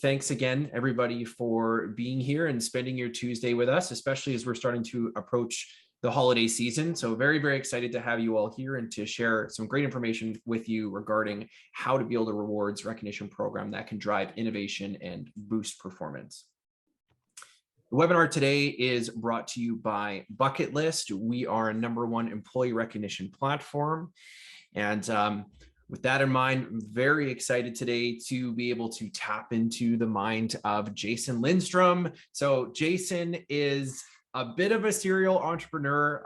Thanks again, everybody, for being here and spending your Tuesday with us, especially as we're starting to approach the holiday season. So very, very excited to have you all here and to share some great information with you regarding how to build a rewards recognition program that can drive innovation and boost performance. The webinar today is brought to you by Bucket List. We are a #1 employee recognition platform. And with that in mind, I'm very excited today to be able to tap into the mind of Jason Lindstrom. So Jason is a bit of a serial entrepreneur.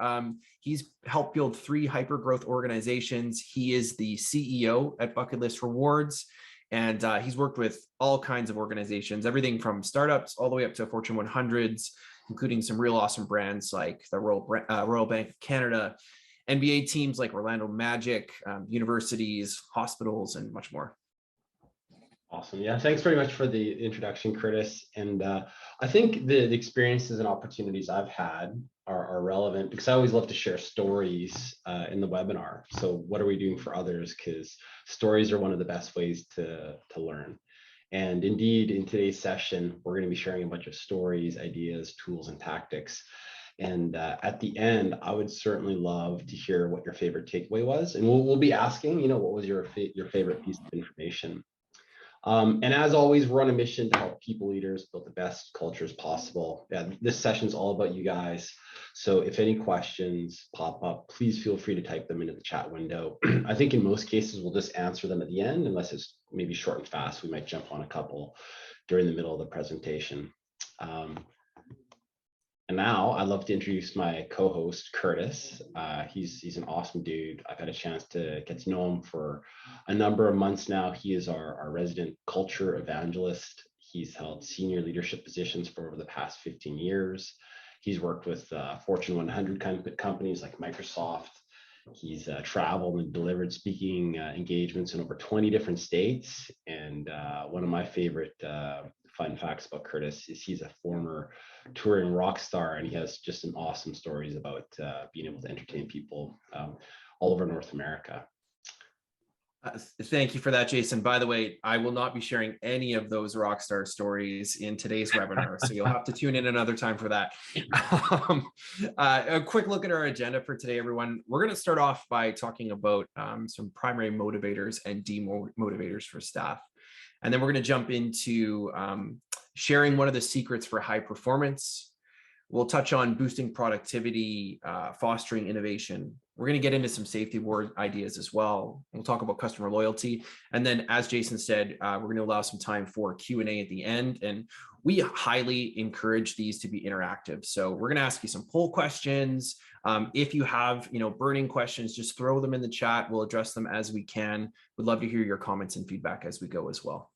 He's helped build 3 hyper-growth organizations. He is the CEO at Bucket List Rewards, and he's worked with all kinds of organizations, everything from startups all the way up to Fortune 100s, including some real awesome brands like the Royal Bank of Canada, NBA teams like Orlando Magic, universities, hospitals, and much more. Awesome. Yeah, thanks very much for the introduction, Curtis. And I think the experiences and opportunities I've had are relevant because I always love to share stories in the webinar. So what are we doing for others? Because stories are one of the best ways to learn. And indeed, in today's session, we're going to be sharing a bunch of stories, ideas, tools, and tactics. And at the end, I would certainly love to hear what your favorite takeaway was. And we'll be asking, what was your favorite piece of information? And as always, we're on a mission to help people leaders build the best cultures possible. Yeah, this session is all about you guys. So if any questions pop up, please feel free to type them into the chat window. I think in most cases, we'll just answer them at the end, unless it's maybe short and fast. We might jump on a couple during the middle of the presentation. And now I'd love to introduce my co-host, Curtis. He's an awesome dude. I've had a chance to get to know him for a number of months now. He is our resident culture evangelist. He's held senior leadership positions for over the past 15 years. He's worked with Fortune 100 companies like Microsoft. He's traveled and delivered speaking engagements in over 20 different states. And one of my favorite fun facts about Curtis is he's a former touring rock star, and he has just some awesome stories about being able to entertain people all over North America. Thank you for that, Jason. By the way, I will not be sharing any of those rock star stories in today's webinar, so you'll have to tune in another time for that. A quick look at our agenda for today, everyone. We're going to start off by talking about some primary motivators and demotivators for staff. And then we're going to jump into sharing one of the secrets for high performance. We'll touch on boosting productivity, fostering innovation. We're going to get into some safety word ideas as well. We'll talk about customer loyalty. And then, as Jason said, we're going to allow some time for Q&A at the end. And we highly encourage these to be interactive. So we're going to ask you some poll questions. If you have, burning questions, just throw them in the chat. We'll address them as we can. We'd love to hear your comments and feedback as we go as well.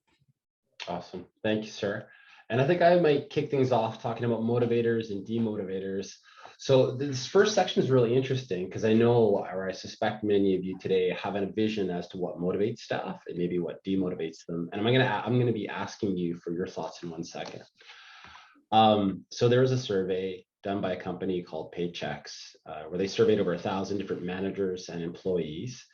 Awesome. Thank you, sir. And I think I might kick things off talking about motivators and demotivators. So this first section is really interesting because I know, or I suspect many of you today have a vision as to what motivates staff and maybe what demotivates them. And I'm going to be asking you for your thoughts in 1 second. So there was a survey done by a company called Paychecks, where they surveyed over 1,000 different managers and employees,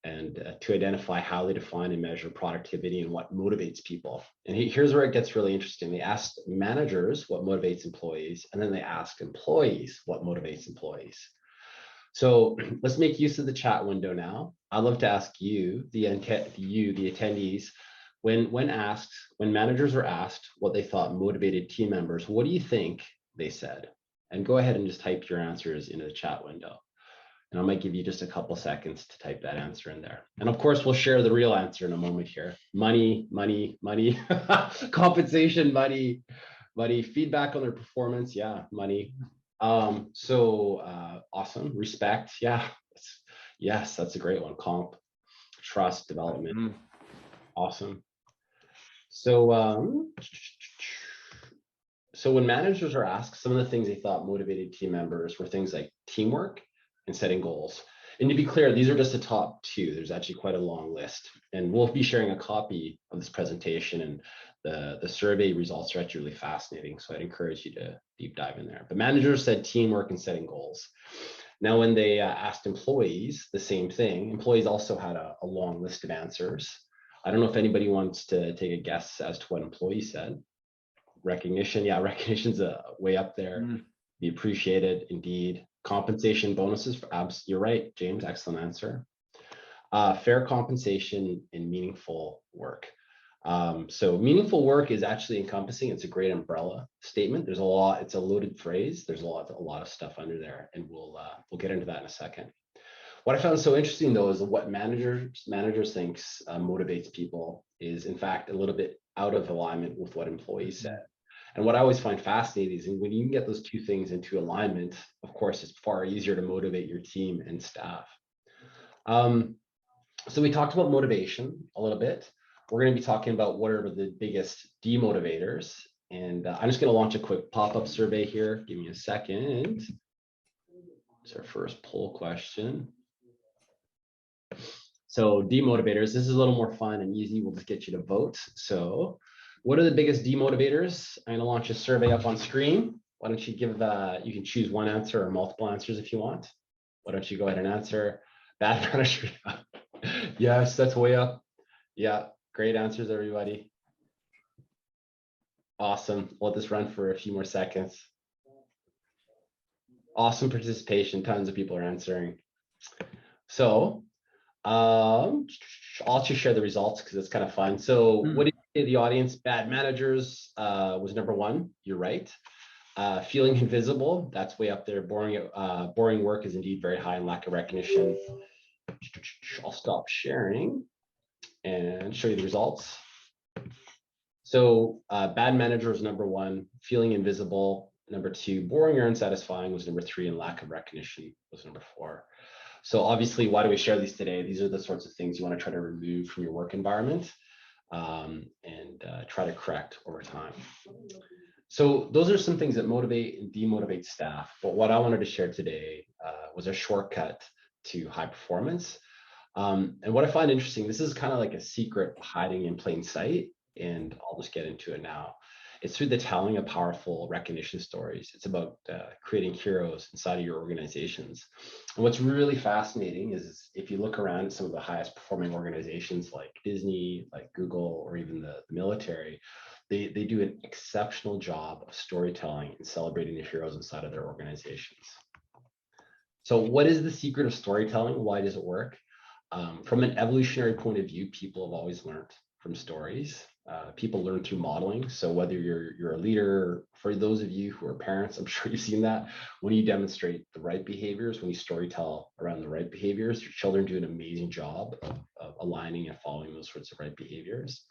and to identify how they define and measure productivity and what motivates people. And here's where it gets really interesting. They asked managers what motivates employees, and then they asked employees what motivates employees. So let's make use of the chat window now. I'd love to ask you, the attendees, when managers were asked what they thought motivated team members, what do you think they said? And go ahead and just type your answers into the chat window. And I might give you just a couple seconds to type that answer in there. And of course, we'll share the real answer in a moment here. Money, money, money, compensation, money, feedback on their performance. Yeah, money. Awesome. Respect. Yeah. Yes, that's a great one. Comp, trust, development. Awesome. So when managers are asked, some of the things they thought motivated team members were things like teamwork and setting goals. And to be clear, these are just the top 2. There's actually quite a long list. And we'll be sharing a copy of this presentation, and the survey results are actually really fascinating. So I'd encourage you to deep dive in there. But managers said teamwork and setting goals. Now, when they asked employees the same thing, employees also had a long list of answers. I don't know if anybody wants to take a guess as to what employee said. Recognition, yeah, recognition's way up there. Be appreciated, indeed. Compensation, bonuses for abs. You're right, James. Excellent answer. Fair compensation and meaningful work. So meaningful work is actually encompassing. It's a great umbrella statement. There's a lot. It's a loaded phrase. There's a lot of stuff under there, and we'll get into that in a second. What I found so interesting though is what managers thinks motivates people is in fact a little bit out of alignment with what employees said. And what I always find fascinating is when you can get those two things into alignment, of course, it's far easier to motivate your team and staff. So we talked about motivation a little bit. We're going to be talking about what are the biggest demotivators. And I'm just going to launch a quick pop-up survey here. Give me a second. It's our first poll question. So demotivators, this is a little more fun and easy. We'll just get you to vote. So what are the biggest demotivators? I'm going to launch a survey up on screen. Why don't you give, you can choose one answer or multiple answers if you want. Why don't you go ahead and answer? Bad manager. Yes, that's way up. Yeah, great answers, everybody. Awesome. We'll let this run for a few more seconds. Awesome participation. Tons of people are answering. So I'll just share the results because it's kind of fun. So what did you say, the audience? Bad managers was number one. You're right. Feeling invisible, that's way up there. Boring work is indeed very high, and lack of recognition. I'll stop sharing and show you the results. So bad manager was number one. Feeling invisible, number two. Boring or unsatisfying was number three, and lack of recognition was number four. So obviously, why do we share these today? These are the sorts of things you want to try to remove from your work environment and try to correct over time. So those are some things that motivate and demotivate staff. But what I wanted to share today was a shortcut to high performance. And what I find interesting, this is kind of like a secret hiding in plain sight, and I'll just get into it now. It's through the telling of powerful recognition stories. It's about creating heroes inside of your organizations. And what's really fascinating is if you look around at some of the highest performing organizations like Disney, like Google, or even the military, they do an exceptional job of storytelling and celebrating the heroes inside of their organizations. So what is the secret of storytelling? Why does it work? From an evolutionary point of view, people have always learned from stories. People learn through modeling. So whether you're a leader, for those of you who are parents, I'm sure you've seen that. When you demonstrate the right behaviors, when you storytell around the right behaviors, your children do an amazing job of aligning and following those sorts of right behaviors.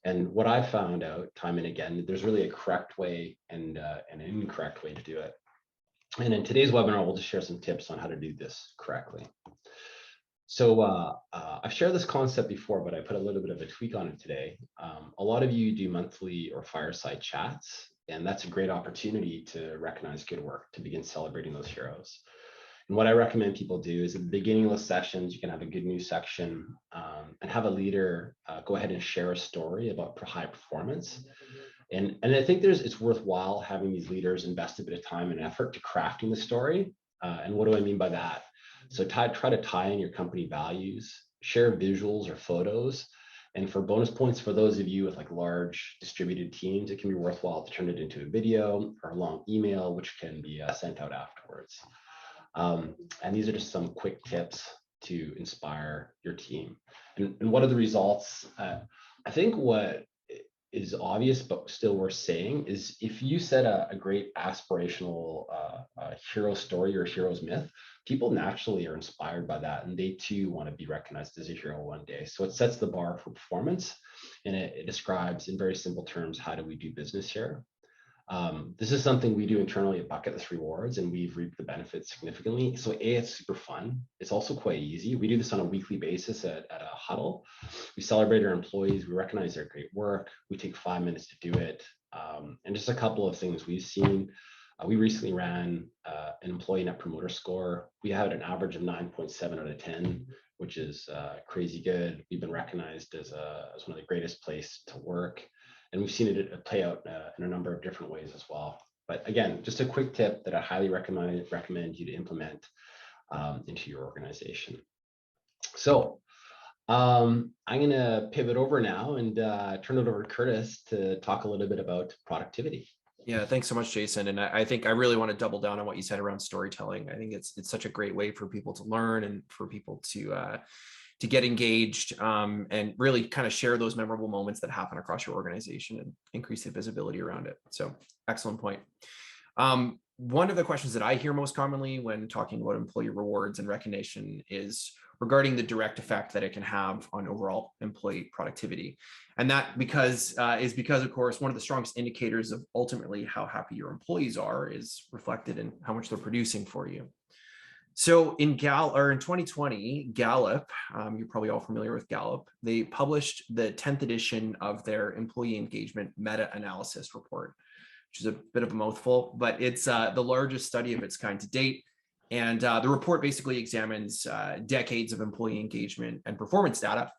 And what I've found out time and again, there's really a correct way and an incorrect way to do it. And in today's webinar, we'll just share some tips on how to do this correctly. So I've shared this concept before, but I put a little bit of a tweak on it today. A lot of you do monthly or fireside chats, and that's a great opportunity to recognize good work, to begin celebrating those heroes. And what I recommend people do is at the beginning of those sessions, you can have a good news section and have a leader go ahead and share a story about high performance. And I think it's worthwhile having these leaders invest a bit of time and effort to crafting the story. And what do I mean by that? So try to tie in your company values, share visuals or photos. And for bonus points, for those of you with like large distributed teams, it can be worthwhile to turn it into a video or a long email, which can be sent out afterwards. And these are just some quick tips to inspire your team. And what are the results? I think what is obvious, but still worth saying, is if you set a great aspirational hero story or hero's myth, people naturally are inspired by that, and they too want to be recognized as a hero one day. So it sets the bar for performance, and it describes in very simple terms, how do we do business here? This is something we do internally at Bucketless Rewards, and we've reaped the benefits significantly. So it's super fun. It's also quite easy. We do this on a weekly basis at a huddle. We celebrate our employees. We recognize their great work. We take 5 minutes to do it. And just a couple of things we've seen. We recently ran an employee net promoter score. We had an average of 9.7 out of 10, which is crazy good. We've been recognized as one of the greatest places to work. And we've seen it play out in a number of different ways as well. But again, just a quick tip that I highly recommend you to implement into your organization. So I'm going to pivot over now and turn it over to Curtis to talk a little bit about productivity. Yeah, thanks so much, Jason. And I think I really want to double down on what you said around storytelling. I think it's such a great way for people to learn and for people to get engaged, and really kind of share those memorable moments that happen across your organization and increase the visibility around it. So excellent point. One of the questions that I hear most commonly when talking about employee rewards and recognition is regarding the direct effect that it can have on overall employee productivity. And that because of course, one of the strongest indicators of ultimately how happy your employees are is reflected in how much they're producing for you. So in 2020, Gallup, you're probably all familiar with Gallup, they published the 10th edition of their employee engagement meta-analysis report, which is a bit of a mouthful, but it's the largest study of its kind to date. And the report basically examines decades of employee engagement and performance data.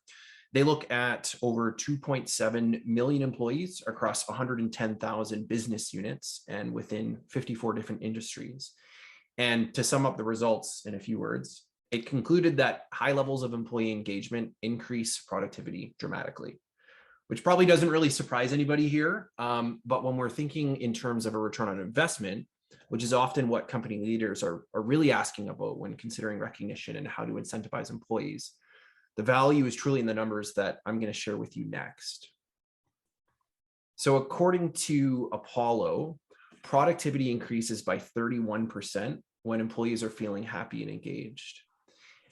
They look at over 2.7 million employees across 110,000 business units and within 54 different industries. And to sum up the results in a few words, it concluded that high levels of employee engagement increase productivity dramatically, which probably doesn't really surprise anybody here. But when we're thinking in terms of a return on investment, which is often what company leaders are really asking about when considering recognition and how to incentivize employees, the value is truly in the numbers that I'm going to share with you next. So according to Apollo, productivity increases by 31% when employees are feeling happy and engaged.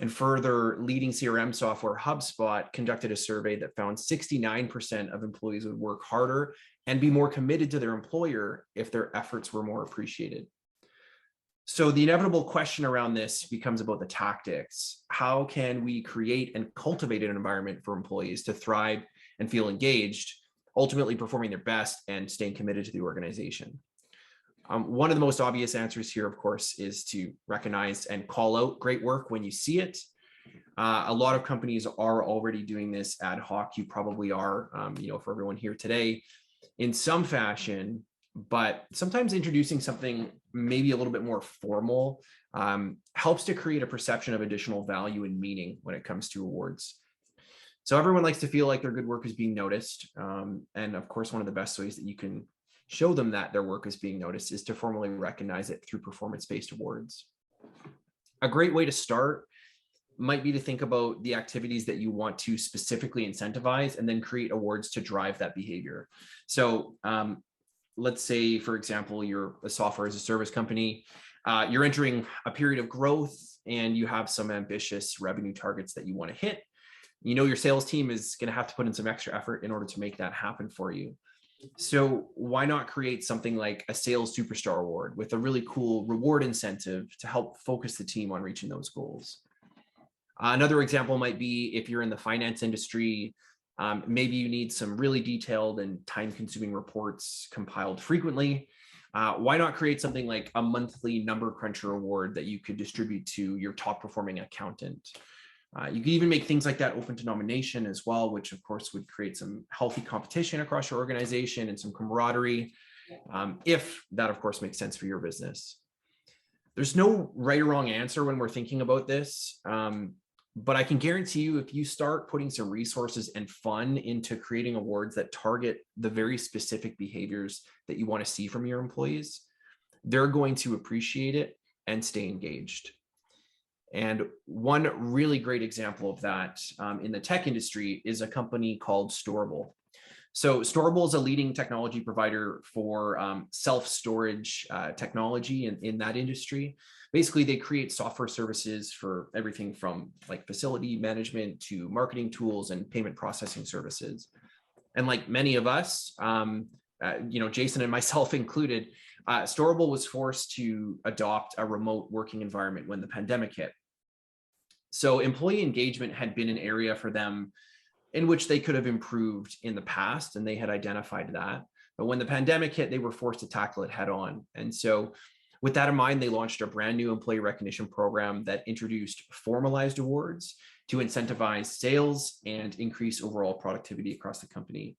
And further, leading CRM software HubSpot conducted a survey that found 69% of employees would work harder and be more committed to their employer if their efforts were more appreciated. So the inevitable question around this becomes about the tactics. How can we create and cultivate an environment for employees to thrive and feel engaged, ultimately performing their best and staying committed to the organization? One of the most obvious answers here, of course, is to recognize and call out great work when you see it. A lot of companies are already doing this ad hoc. You probably are, for everyone here today in some fashion, but sometimes introducing something maybe a little bit more formal helps to create a perception of additional value and meaning when it comes to awards. So everyone likes to feel like their good work is being noticed. And of course, one of the best ways that you can show them that their work is being noticed is to formally recognize it through performance-based awards. A great way to start might be to think about the activities that you want to specifically incentivize and then create awards to drive that behavior. So let's say, for example, you're a software as a service company, you're entering a period of growth and you have some ambitious revenue targets that you want to hit. You know, your sales team is going to have to put in some extra effort in order to make that happen for you. So why not create something like a sales superstar award with a really cool reward incentive to help focus the team on reaching those goals? Another example might be if you're in the finance industry, maybe you need some really detailed and time-consuming reports compiled frequently. Why not create something like a monthly number cruncher award that you could distribute to your top performing accountant? You could even make things like that open to nomination as well, which of course would create some healthy competition across your organization and some camaraderie, if that of course makes sense for your business. There's no right or wrong answer when we're thinking about this, but I can guarantee you if you start putting some resources and fun into creating awards that target the very specific behaviors that you want to see from your employees, they're going to appreciate it and stay engaged. And one really great example of that in the tech industry is a company called Storable. So Storable is a leading technology provider for self-storage technology in that industry. Basically, they create software services for everything from like facility management to marketing tools and payment processing services. And like many of us, Jason and myself included, Storable was forced to adopt a remote working environment when the pandemic hit. So employee engagement had been an area for them in which they could have improved in the past, and they had identified that. But when the pandemic hit, they were forced to tackle it head on. And so with that in mind, they launched a brand new employee recognition program that introduced formalized awards to incentivize sales and increase overall productivity across the company.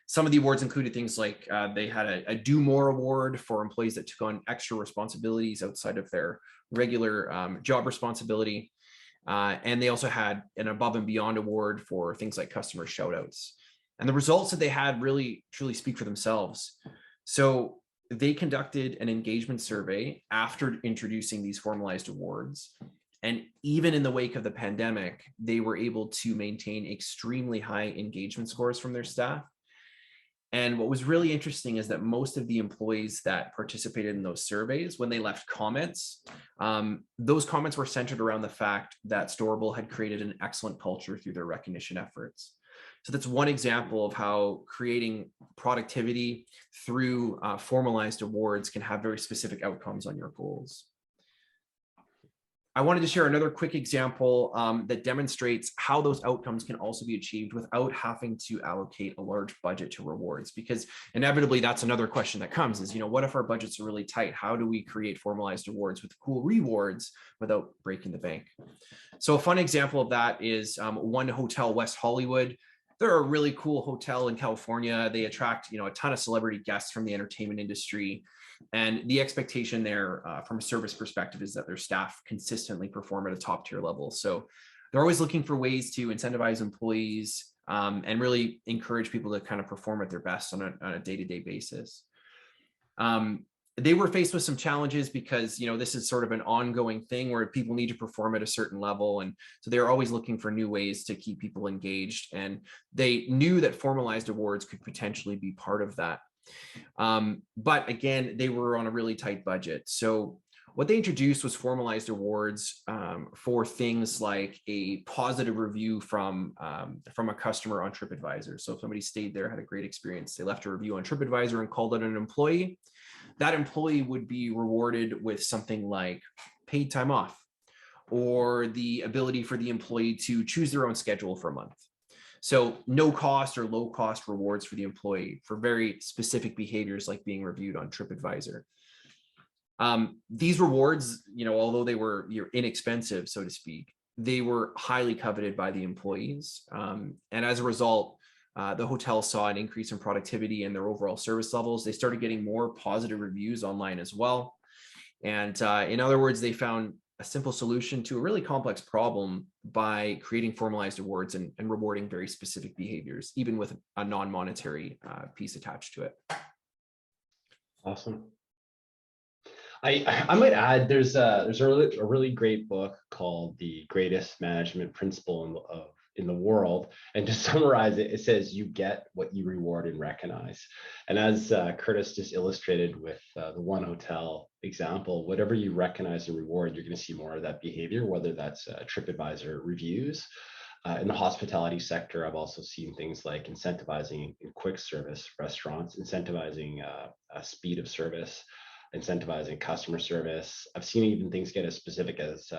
Some of the awards included things like they had a Do More award for employees that took on extra responsibilities outside of their regular job responsibility. And they also had an above and beyond award for things like customer shout outs. And the results that they had really truly speak for themselves. So they conducted an engagement survey after introducing these formalized awards. And even in the wake of the pandemic, they were able to maintain extremely high engagement scores from their staff. And what was really interesting is that most of the employees that participated in those surveys, when they left comments, those comments were centered around the fact that Storable had created an excellent culture through their recognition efforts. So that's one example of how creating productivity through formalized awards can have very specific outcomes on your goals. I wanted to share another quick example that demonstrates how those outcomes can also be achieved without having to allocate a large budget to rewards, because inevitably that's another question that comes is, what if our budgets are really tight? How do we create formalized awards with cool rewards without breaking the bank? So a fun example of that is One Hotel West Hollywood. They're a really cool hotel in California. They attract, a ton of celebrity guests from the entertainment industry. And the expectation there from a service perspective is that their staff consistently perform at a top tier level. So they're always looking for ways to incentivize employees and really encourage people to kind of perform at their best on a day-to-day basis. They were faced with some challenges because, this is sort of an ongoing thing where people need to perform at a certain level. And so they're always looking for new ways to keep people engaged. And they knew that formalized awards could potentially be part of that. But again, they were on a really tight budget. So what they introduced was formalized awards for things like a positive review from a customer on TripAdvisor. So if somebody stayed there, had a great experience, they left a review on TripAdvisor and called out an employee, that employee would be rewarded with something like paid time off or the ability for the employee to choose their own schedule for a month. So no cost or low cost rewards for the employee for very specific behaviors like being reviewed on TripAdvisor. These rewards, although they were inexpensive, so to speak, they were highly coveted by the employees. And as a result, the hotel saw an increase in productivity and their overall service levels. They started getting more positive reviews online as well. And in other words, they found a simple solution to a really complex problem by creating formalized awards and rewarding very specific behaviors, even with a non-monetary piece attached to it. Awesome. I might add, there's a really great book called The Greatest Management Principle in the World. And to summarize it, it says you get what you reward and recognize. And as Curtis just illustrated with the One Hotel example, whatever you recognize and reward, you're going to see more of that behavior, whether that's TripAdvisor reviews. In the hospitality sector, I've also seen things like incentivizing in quick service restaurants, incentivizing speed of service, incentivizing customer service. I've seen even things get as specific as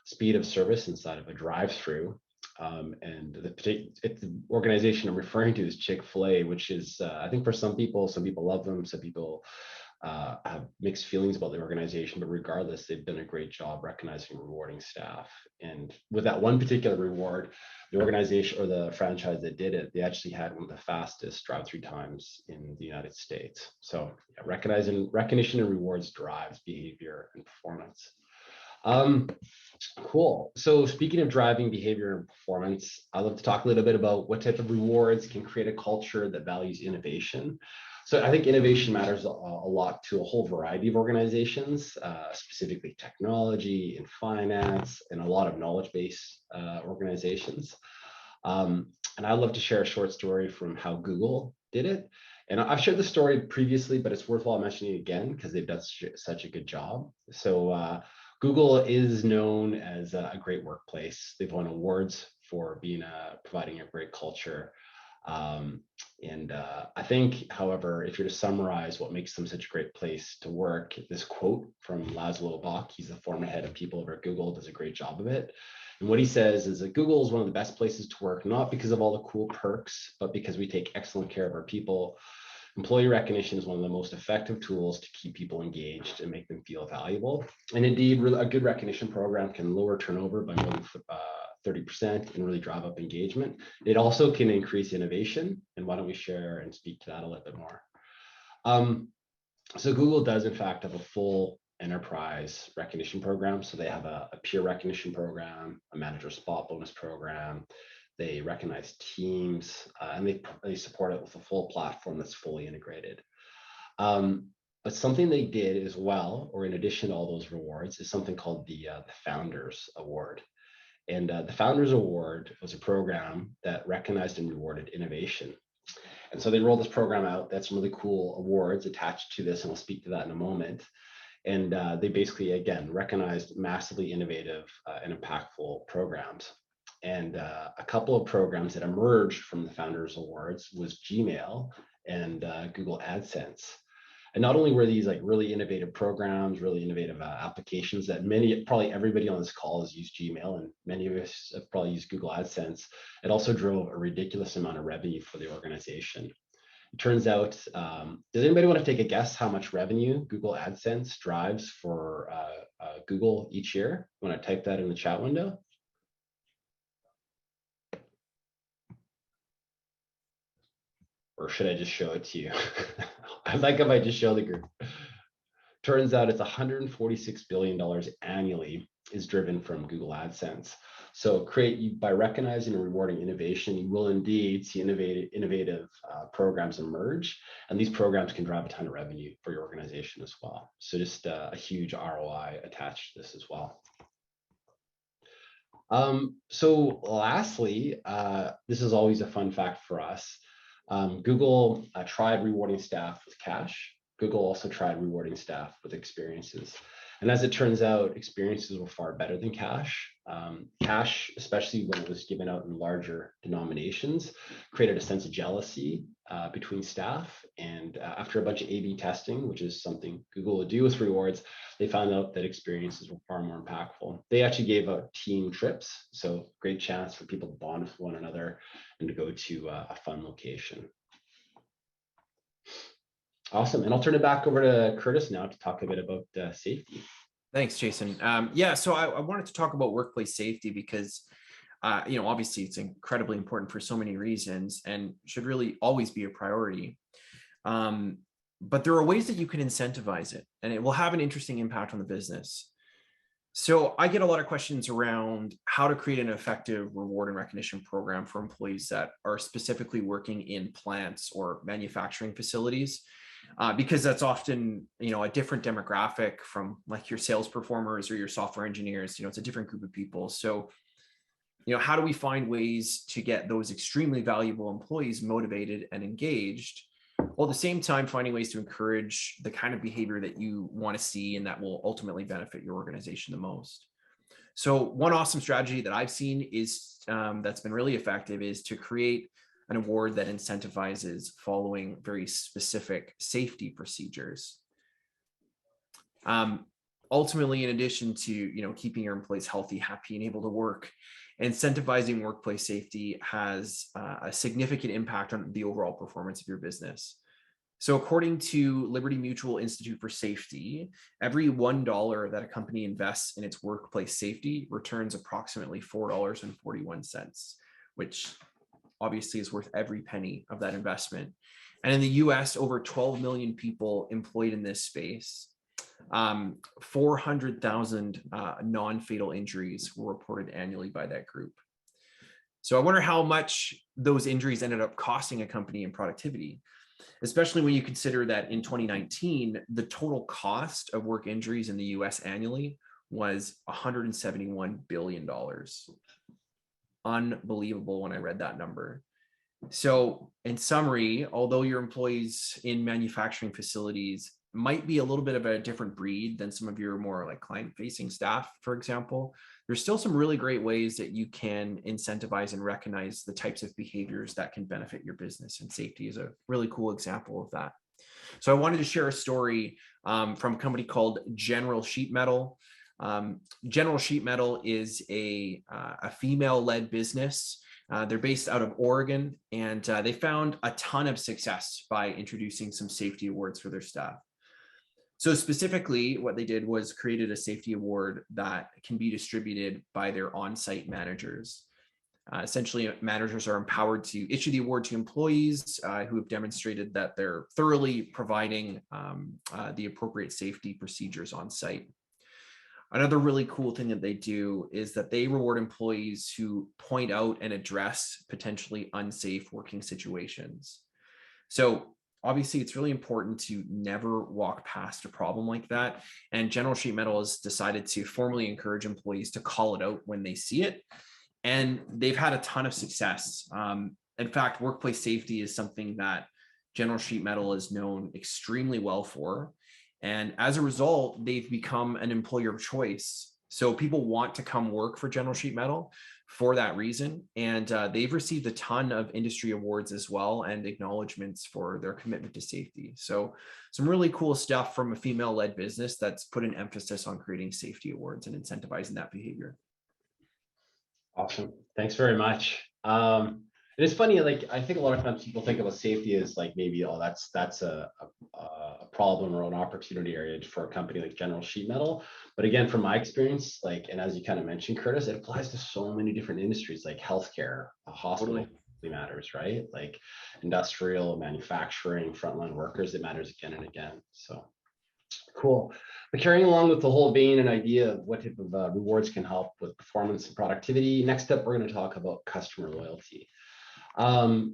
speed of service inside of a drive-through. And the organization I'm referring to is Chick-fil-A, which is, I think for some people love them, some people have mixed feelings about the organization, but regardless, they've done a great job recognizing and rewarding staff. And with that one particular reward, the organization or the franchise that did it, they actually had one of the fastest drive-through times in the United States. So yeah, recognition and rewards drives behavior and performance. Cool. So speaking of driving behavior and performance, I'd love to talk a little bit about what type of rewards can create a culture that values innovation. So I think innovation matters a lot to a whole variety of organizations, specifically technology and finance and a lot of knowledge-based organizations. And I'd love to share a short story from how Google did it. And I've shared the story previously, but it's worthwhile mentioning it again because they've done such a good job. So Google is known as a great workplace. They've won awards for providing a great culture. I think, however, if you're to summarize what makes them such a great place to work, this quote from Laszlo Bock, he's the former head of people over at Google, does a great job of it. And what he says is that Google is one of the best places to work, not because of all the cool perks, but because we take excellent care of our people. Employee recognition is one of the most effective tools to keep people engaged and make them feel valuable. And indeed, a good recognition program can lower turnover by more than 30% and really drive up engagement. It also can increase innovation. And why don't we share and speak to that a little bit more? So Google does, in fact, have a full enterprise recognition programs. So they have a peer recognition program, a manager spot bonus program. They recognize teams, and they support it with a full platform that's fully integrated. But something they did as well, or in addition to all those rewards, is something called the Founders Award. And the Founders Award was a program that recognized and rewarded innovation. And so they rolled this program out. That's some really cool awards attached to this, and I'll speak to that in a moment. And they basically, again, recognized massively innovative and impactful programs. And a couple of programs that emerged from the Founders Awards was Gmail and Google AdSense. And not only were these like really innovative programs, really innovative applications that probably everybody on this call has used Gmail, and many of us have probably used Google AdSense, it also drove a ridiculous amount of revenue for the organization. It turns out, does anybody want to take a guess how much revenue Google AdSense drives for Google each year? You want to type that in the chat window? Or should I just show it to you? I like if I just show the group. Turns out it's $146 billion annually is driven from Google AdSense. So by recognizing and rewarding innovation, you will indeed see innovative programs emerge, and these programs can drive a ton of revenue for your organization as well. So just a huge ROI attached to this as well. So lastly, this is always a fun fact for us. Google tried rewarding staff with cash. Google also tried rewarding staff with experiences. And as it turns out, experiences were far better than cash. Cash, especially when it was given out in larger denominations, created a sense of jealousy between staff. And after a bunch of A/B testing, which is something Google would do with rewards, they found out that experiences were far more impactful. They actually gave out team trips, so great chance for people to bond with one another and to go to a fun location. Awesome. And I'll turn it back over to Curtis now to talk a bit about safety. Thanks, Jason. Yeah, so I wanted to talk about workplace safety because, obviously it's incredibly important for so many reasons and should really always be a priority. But there are ways that you can incentivize it, and it will have an interesting impact on the business. So I get a lot of questions around how to create an effective reward and recognition program for employees that are specifically working in plants or manufacturing facilities. Because that's often, a different demographic from like your sales performers or your software engineers. It's a different group of people. So, how do we find ways to get those extremely valuable employees motivated and engaged, while at the same time finding ways to encourage the kind of behavior that you want to see and that will ultimately benefit your organization the most? So one awesome strategy that I've seen is that's been really effective is to create an award that incentivizes following very specific safety procedures. Ultimately, in addition to keeping your employees healthy, happy, and able to work, incentivizing workplace safety has a significant impact on the overall performance of your business. So according to Liberty Mutual Institute for Safety, every $1 that a company invests in its workplace safety returns approximately $4.41, which obviously is worth every penny of that investment. And in the US, over 12 million people employed in this space, 400,000 non-fatal injuries were reported annually by that group. So I wonder how much those injuries ended up costing a company in productivity, especially when you consider that in 2019, the total cost of work injuries in the US annually was $171 billion. Unbelievable when I read that number. So in summary, although your employees in manufacturing facilities might be a little bit of a different breed than some of your more like client-facing staff, for example, there's still some really great ways that you can incentivize and recognize the types of behaviors that can benefit your business, and safety is a really cool example of that. So I wanted to share a story from a company called General Sheet Metal. General Sheet Metal is a female-led business. They're based out of Oregon, and they found a ton of success by introducing some safety awards for their staff. So specifically, what they did was created a safety award that can be distributed by their on-site managers. Essentially, managers are empowered to issue the award to employees who have demonstrated that they're thoroughly providing the appropriate safety procedures on site. Another really cool thing that they do is that they reward employees who point out and address potentially unsafe working situations. So obviously, it's really important to never walk past a problem like that. And General Sheet Metal has decided to formally encourage employees to call it out when they see it. And they've had a ton of success. In fact, workplace safety is something that General Sheet Metal is known extremely well for. And as a result, they've become an employer of choice. So people want to come work for General Sheet Metal for that reason. And they've received a ton of industry awards as well and acknowledgements for their commitment to safety. So some really cool stuff from a female-led business that's put an emphasis on creating safety awards and incentivizing that behavior. Awesome. Thanks very much. And it's funny, like I think a lot of times people think about safety as like maybe, oh, that's a problem or an opportunity area for a company like General Sheet Metal. But again, from my experience, like, and as you kind of mentioned, Curtis, it applies to so many different industries like healthcare, hospital matters, right? Like industrial, manufacturing, frontline workers, it matters again and again. So cool. But carrying along with the whole vein and idea of what type of rewards can help with performance and productivity, next up, we're going to talk about customer loyalty.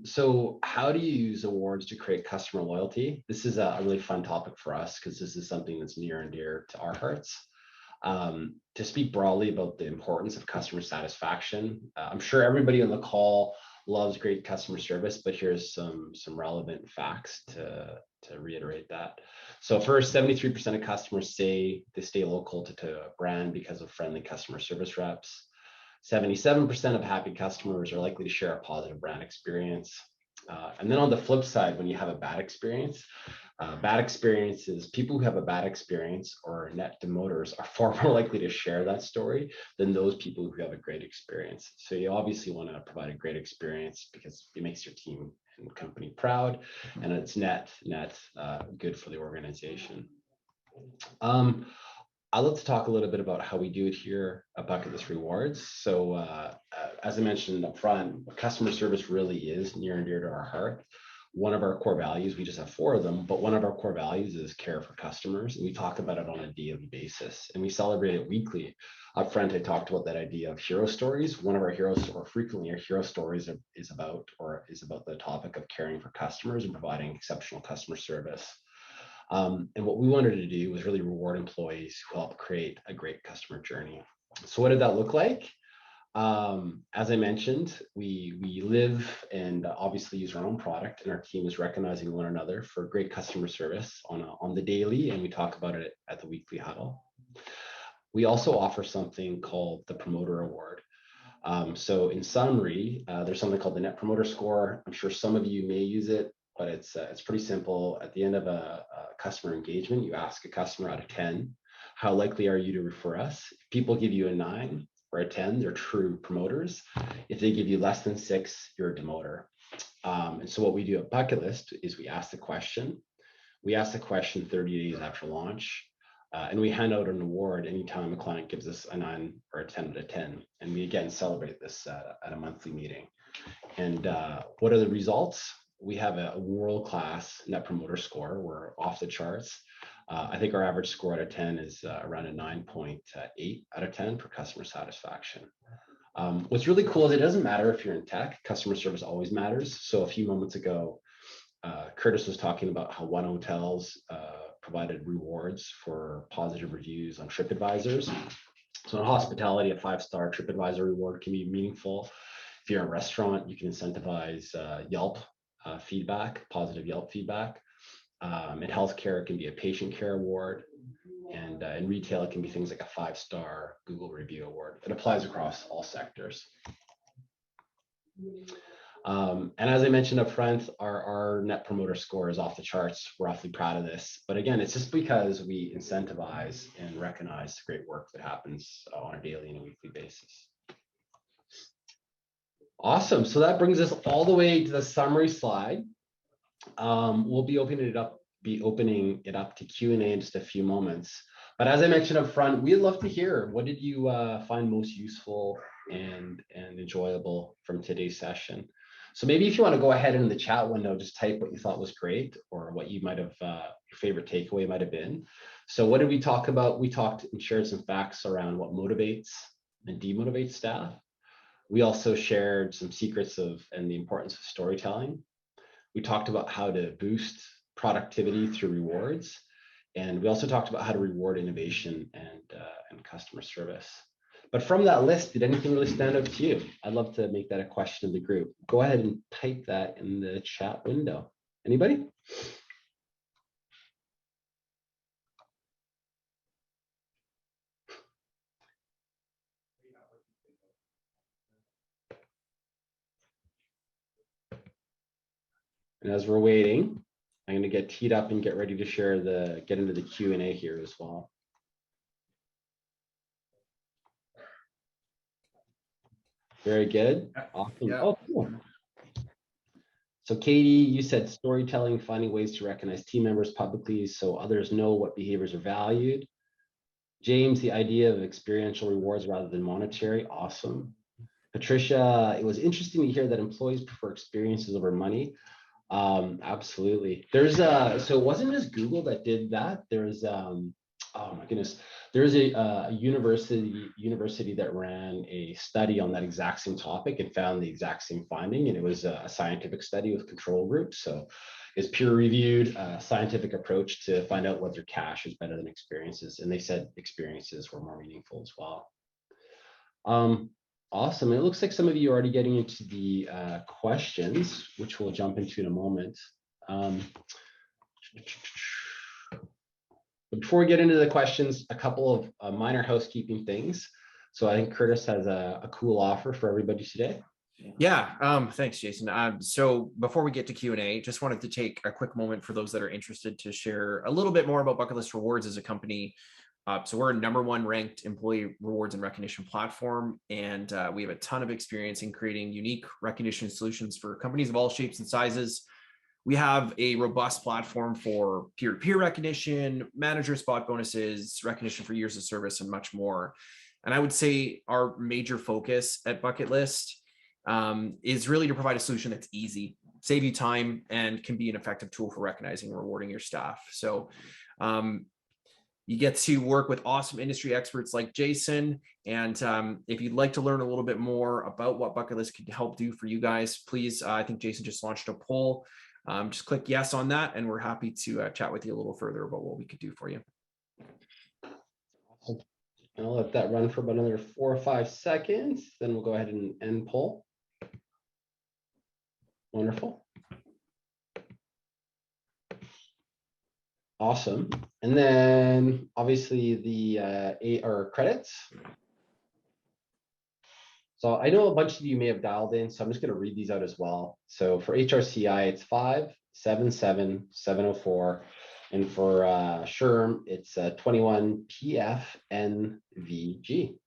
So how do you use awards to create customer loyalty? This is a really fun topic for us because this is something that's near and dear to our hearts. To speak broadly about the importance of customer satisfaction, I'm sure everybody on the call loves great customer service, but here's some relevant facts to reiterate that. So first, 73% of customers say they stay local to a brand because of friendly customer service reps. 77% of happy customers are likely to share a positive brand experience. And then on the flip side, when you have a bad experiences, people who have a bad experience or net demoters are far more likely to share that story than those people who have a great experience. So you obviously want to provide a great experience because it makes your team and company proud, and it's net good for the organization. I'd love to talk a little bit about how we do it here at Bucketlist Rewards. So as I mentioned up front, customer service really is near and dear to our heart. One of our core values, we just have 4 of them, but one of our core values is care for customers. And we talk about it on a daily basis and we celebrate it weekly. Up front, I talked about that idea of hero stories. One of our heroes, or frequently our hero stories is about the topic of caring for customers and providing exceptional customer service. And what we wanted to do was really reward employees who help create a great customer journey. So what did that look like? As I mentioned, we live and obviously use our own product, and our team is recognizing one another for great customer service on the daily, and we talk about it at the weekly huddle. We also offer something called the Promoter Award. So in summary, there's something called the Net Promoter Score. I'm sure some of you may use it, but it's pretty simple. At the end of a customer engagement, you ask a customer out of 10, how likely are you to refer us? If people give you a 9 or a 10, they're true promoters. If they give you less than 6, you're a demoter. And so what we do at Bucketlist is we ask the question. We ask the question 30 days after launch, and we hand out an award anytime a client gives us a 9 or a 10 out of 10. And we again celebrate this at a monthly meeting. And what are the results? We have a world-class Net Promoter Score. We're off the charts. I think our average score out of 10 is around a 9.8 out of 10 for customer satisfaction. What's really cool is it doesn't matter if you're in tech, customer service always matters. So a few moments ago, Curtis was talking about how One Hotels provided rewards for positive reviews on TripAdvisors. So in hospitality, a 5-star TripAdvisor reward can be meaningful. If you're a restaurant, you can incentivize Yelp feedback, positive Yelp feedback. In healthcare, it can be a patient care award. And in retail, it can be things like a 5-star Google review award. It applies across all sectors. And as I mentioned up front, our Net Promoter Score is off the charts. We're awfully proud of this. But again, it's just because we incentivize and recognize the great work that happens on a daily and a weekly basis. Awesome. So that brings us all the way to the summary slide. We'll be opening it up to Q&A in just a few moments. But as I mentioned up front, we'd love to hear, what did you find most useful and enjoyable from today's session. So maybe if you want to go ahead in the chat window, just type what you thought was great or what you might have, your favorite takeaway might have been. So what did we talk about? We talked and shared some facts around what motivates and demotivates staff. We also shared some secrets of and the importance of storytelling. We talked about how to boost productivity through rewards. And we also talked about how to reward innovation and customer service. But from that list, did anything really stand out to you? I'd love to make that a question of the group. Go ahead and type that in the chat window. Anybody? And as we're waiting, I'm going to get teed up and get ready to share get into the Q&A here as well. Very good. Awesome. Yeah. Oh, cool. So Katie, you said storytelling, finding ways to recognize team members publicly so others know what behaviors are valued. James, the idea of experiential rewards rather than monetary. Awesome. Patricia, it was interesting to hear that employees prefer experiences over money. Absolutely. There's so it wasn't just Google that did that. There's oh my goodness, there's a university that ran a study on that exact same topic and found the exact same finding, and it was a scientific study with control groups. So it's peer-reviewed scientific approach to find out whether cash is better than experiences, and they said experiences were more meaningful as well. Awesome. It looks like some of you are already getting into the questions, which we'll jump into in a moment. But before we get into the questions, a couple of minor housekeeping things. So I think Curtis has a cool offer for everybody today. Yeah, thanks, Jason. So before we get to Q&A, just wanted to take a quick moment for those that are interested to share a little bit more about Bucket List Rewards as a company. So we're a #1 ranked employee rewards and recognition platform, and we have a ton of experience in creating unique recognition solutions for companies of all shapes and sizes. We have a robust platform for peer-to-peer recognition, manager spot bonuses, recognition for years of service, and much more. And I would say our major focus at Bucket List is really to provide a solution that's easy, save you time, and can be an effective tool for recognizing and rewarding your staff. So you get to work with awesome industry experts like Jason. And if you'd like to learn a little bit more about what Bucket List can help do for you guys, please, I think Jason just launched a poll. Just click yes on that, and we're happy to chat with you a little further about what we could do for you. Awesome. I'll let that run for about another 4 or 5 seconds. Then we'll go ahead and end poll. Wonderful. Awesome. And then obviously the credits. So I know a bunch of you may have dialed in, so I'm just going to read these out as well. So for HRCI, it's 577704. And for SHRM, it's 21 PFNVG.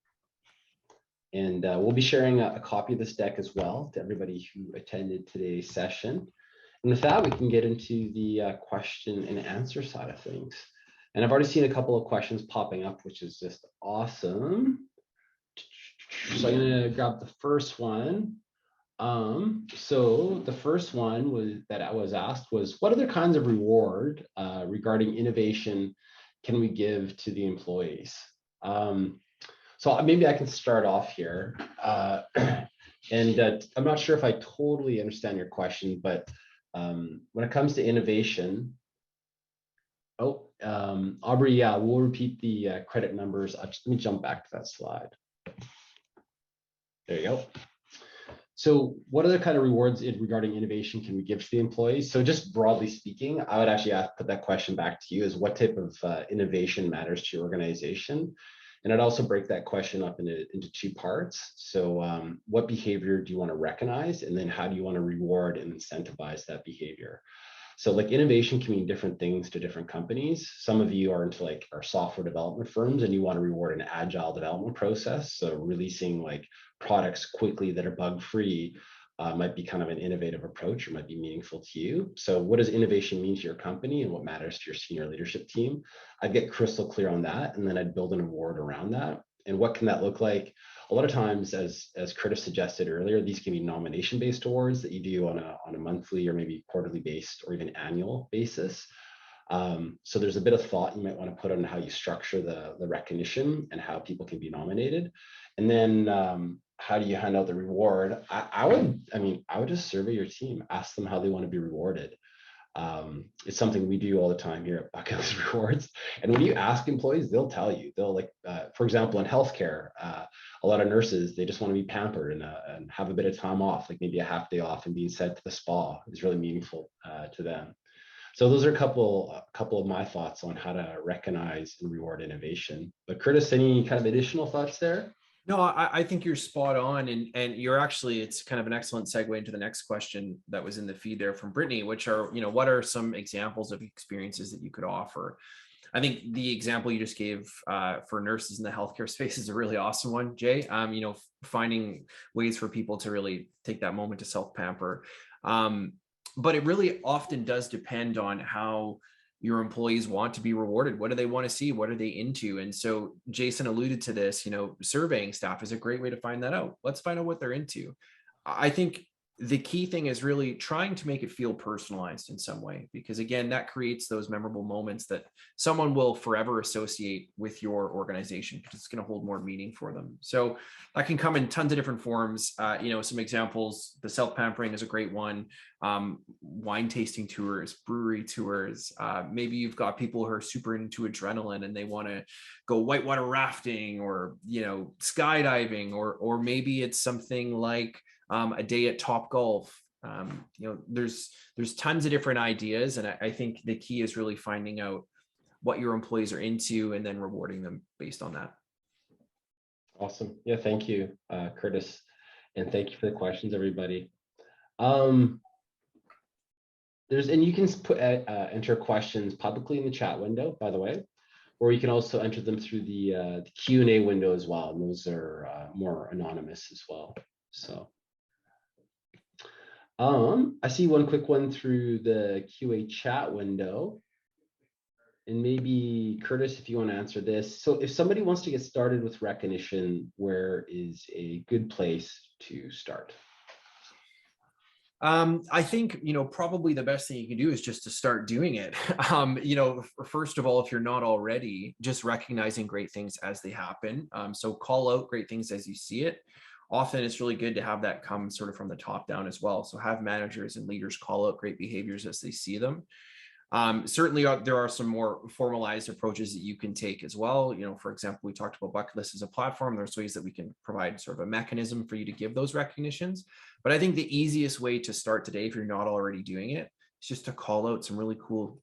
And we'll be sharing a copy of this deck as well to everybody who attended today's session. And with that, we can get into the question and answer side of things. And I've already seen a couple of questions popping up, which is just awesome. So I'm going to grab the first one. So the first one that I was asked was, what other kinds of reward regarding innovation can we give to the employees? So maybe I can start off here. And I'm not sure if I totally understand your question, but when it comes to innovation, Aubrey, yeah, we'll repeat the credit numbers. Let me jump back to that slide. There you go. So what other kind of rewards regarding innovation can we give to the employees? So just broadly speaking, I would actually put that question back to you, is what type of innovation matters to your organization? And I'd also break that question up into 2 parts. So what behavior do you want to recognize? And then how do you want to reward and incentivize that behavior? So like innovation can mean different things to different companies. Some of you are into like our software development firms and you want to reward an agile development process. So releasing like products quickly that are bug-free might be kind of an innovative approach or might be meaningful to you. So what does innovation mean to your company and what matters to your senior leadership team? I'd get crystal clear on that, and then I'd build an award around that. And what can that look like? A lot of times, as Curtis suggested earlier, these can be nomination-based awards that you do on a monthly or maybe quarterly based or even annual basis. So there's a bit of thought you might want to put on how you structure the recognition and how people can be nominated. And then how do you hand out the reward? I would just survey your team, ask them how they want to be rewarded. It's something we do all the time here at Bucket List Rewards. And when you ask employees, they'll tell you. They'll for example, in healthcare, a lot of nurses, they just want to be pampered and have a bit of time off, like maybe a half day off, and being sent to the spa is really meaningful to them. So those are a couple of my thoughts on how to recognize and reward innovation. But Curtis, any kind of additional thoughts there? No, I think you're spot on. And you're actually, it's kind of an excellent segue into the next question that was in the feed there from Brittany, which are, what are some examples of experiences that you could offer? I think the example you just gave for nurses in the healthcare space is a really awesome one, Jay. Finding ways for people to really take that moment to self-pamper. But it really often does depend on how your employees want to be rewarded. What do they want to see? What are they into? And so Jason alluded to this, surveying staff is a great way to find that out. Let's find out what they're into. I think the key thing is really trying to make it feel personalized in some way, because again, that creates those memorable moments that someone will forever associate with your organization, because it's going to hold more meaning for them. So that can come in tons of different forms. Some examples, the self-pampering is a great one. Wine tasting tours, brewery tours. Maybe you've got people who are super into adrenaline and they want to go whitewater rafting or, skydiving, or maybe it's something like a day at Top Golf. There's tons of different ideas. And I think the key is really finding out what your employees are into and then rewarding them based on that. Awesome. Yeah, thank you, Curtis. And thank you for the questions, everybody. And you can enter questions publicly in the chat window, by the way, or you can also enter them through the Q&A window as well. And those are more anonymous as well. So I see one quick one through the QA chat window. And maybe Curtis, if you want to answer this. So if somebody wants to get started with recognition, where is a good place to start? I think, probably the best thing you can do is just to start doing it. First of all, if you're not already, just recognizing great things as they happen. So call out great things as you see it. Often it's really good to have that come sort of from the top down as well. So have managers and leaders call out great behaviors as they see them. Certainly there are some more formalized approaches that you can take as well. For example, we talked about Bucket List as a platform. There's ways that we can provide sort of a mechanism for you to give those recognitions. But I think the easiest way to start today, if you're not already doing it, is just to call out some really cool,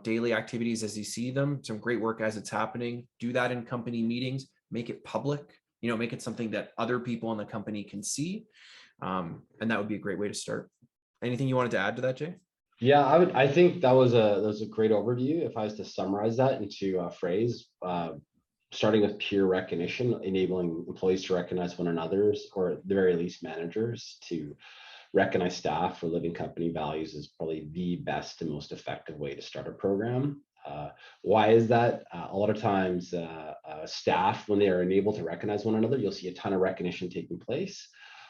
daily activities as you see them, some great work as it's happening. Do that in company meetings, make it public, make it something that other people in the company can see. And that would be a great way to start. Anything you wanted to add to that, Jay? Yeah, I think that was a great overview. If I was to summarize that into a phrase, starting with peer recognition, enabling employees to recognize one another's, or at the very least managers to recognize staff for living company values, is probably the best and most effective way to start a program. Why is that? A lot of times staff, when they are enabled to recognize one another, you'll see a ton of recognition taking place.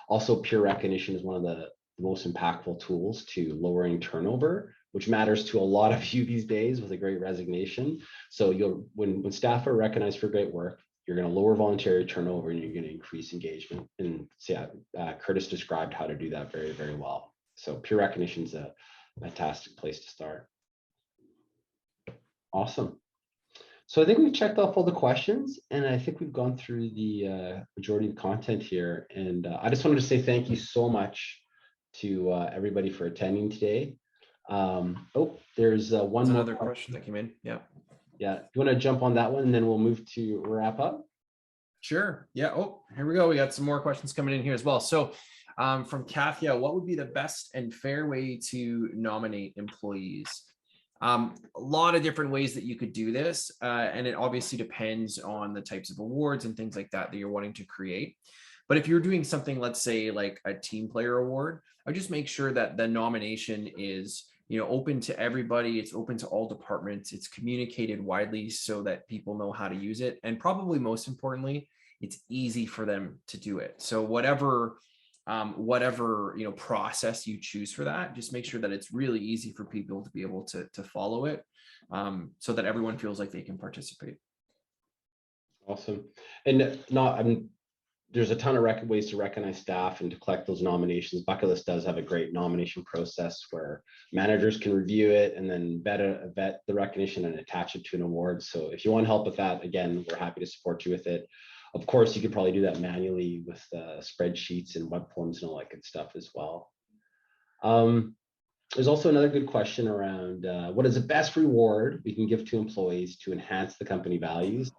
Also, peer recognition is one of the most impactful tools to lowering turnover, which matters to a lot of you these days with a great resignation. So when staff are recognized for great work, you're going to lower voluntary turnover and you're going to increase engagement. And so, Curtis described how to do that very, very well. So peer recognition is a fantastic place to start. Awesome. So I think we've checked off all the questions, and I think we've gone through the majority of content here. And I just wanted to say thank you so much to everybody for attending today. There's one more another question that came in. Yeah. You want to jump on that one, and then we'll move to wrap up? Sure. Yeah. Oh, here we go. We got some more questions coming in here as well. So from Kathia, what would be the best and fair way to nominate employees? A lot of different ways that you could do this. And it obviously depends on the types of awards and things like that you're wanting to create. But if you're doing something, let's say like a team player award, I would just make sure that the nomination is, open to everybody. It's open to all departments. It's communicated widely so that people know how to use it. And probably most importantly, it's easy for them to do it. So whatever process you choose for that, just make sure that it's really easy for people to be able to follow it, so that everyone feels like they can participate. Awesome. And not, there's a ton of ways to recognize staff and to collect those nominations. Bucket List does have a great nomination process where managers can review it and then vet the recognition and attach it to an award. So if you want help with that, again, we're happy to support you with it. Of course, you could probably do that manually with spreadsheets and web forms and all that good stuff as well. There's also another good question around what is the best reward we can give to employees to enhance the company values?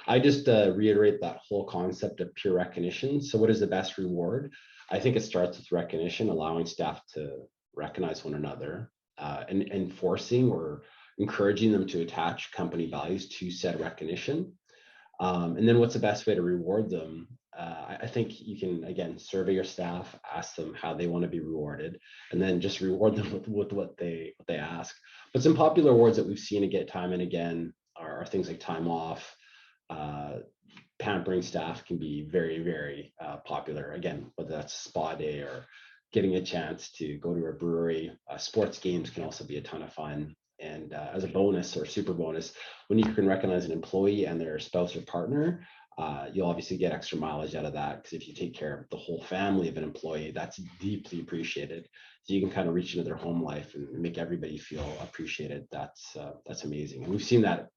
I just reiterate that whole concept of peer recognition. So what is the best reward? I think it starts with recognition, allowing staff to recognize one another, and enforcing or encouraging them to attach company values to said recognition. And then what's the best way to reward them? I think you can, again, survey your staff, ask them how they want to be rewarded, and then just reward them with what they ask. But some popular awards that we've seen again time and again are things like time off. Pampering staff can be very, very popular. Again, whether that's a spa day or getting a chance to go to a brewery. Sports games can also be a ton of fun. And as a bonus or super bonus, when you can recognize an employee and their spouse or partner, you'll obviously get extra mileage out of that, because if you take care of the whole family of an employee, that's deeply appreciated. So you can kind of reach into their home life and make everybody feel appreciated. That's amazing. And we've seen that,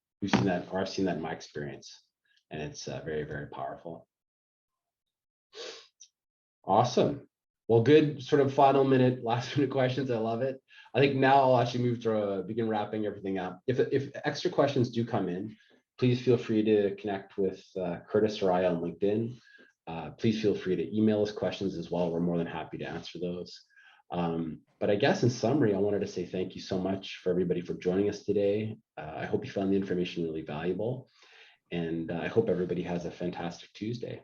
or I've seen that in my experience, and it's very, very powerful. Awesome. Well, good sort of last minute questions. I love it. I think now I'll actually move to begin wrapping everything up. If extra questions do come in, please feel free to connect with Curtis or I on LinkedIn. Please feel free to email us questions as well. We're more than happy to answer those. But I guess in summary, I wanted to say thank you so much for everybody for joining us today. I hope you found the information really valuable, and I hope everybody has a fantastic Tuesday.